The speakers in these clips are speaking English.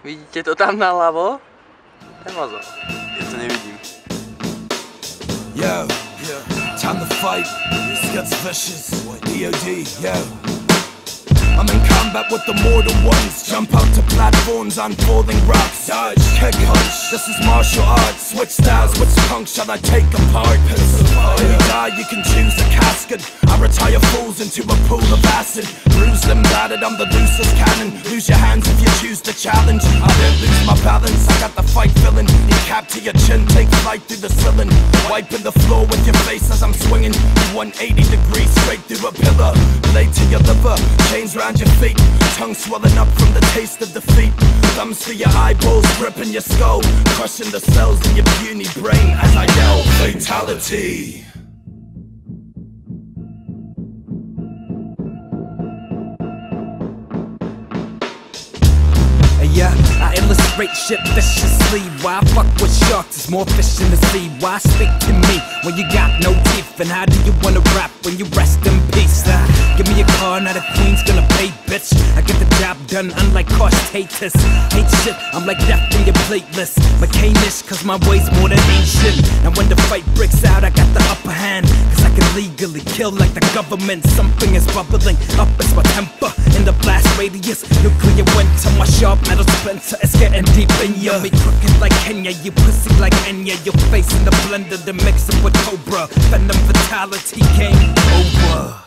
Vidíte to tam naľavo? Ten mozol. Ja to nevidím. Yo, time to fight. This gets vicious. DOD, yo. I'm in combat with the mortal ones. Jump out to platforms on falling rocks. Dodge, kick, punch. This is martial arts. Switch styles, which punk shall I take apart? When you die, you can choose a casket. I retire fools into a pool of acid. Bruise them battered, I'm the loosest cannon. Lose your hands if you choose to challenge. I don't lose my balance, I got the fight feeling. Knee cap to your chin, take flight through the ceiling. Wiping the floor with your face as I'm swinging 180 degrees straight through a pillar. Blade to your liver, chains round your feet. Tongue swelling up from the taste of defeat. Thumbs to your eyeballs, ripping your skull. Crushing the cells in your puny brain as I yell fatality. Yeah, I illustrate shit viciously. Why I fuck with sharks, there's more fish in the sea. Why speak to me when you got no teeth? And how do you wanna rap when you rest in peace? Give me a car, now the queen's gonna pay, bitch. I get the job done, unlike cost-haters. Hate shit, I'm like death in your plateless. McCainish, cause my way's more than ancient. Now when the fight breaks out, I got the upper hand. Cause I can legally kill like the government. Something is bubbling up, it's my temper. In the blast radius, nuclear winter, my sharp metal Spencer, it's getting deep in you. Me crooked like Kenya, you pussy like Enya. Your face in the blender, the mix it with Cobra. Venom fatality, game over.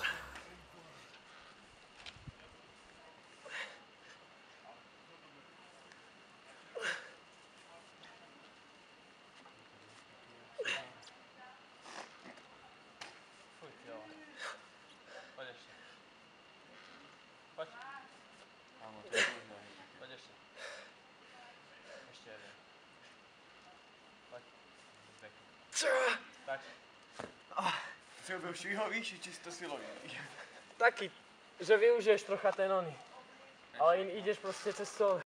Co byl švihový, čisto silový. Taky, že využiješ trocha ten ony. Ale jdeš prostě cestou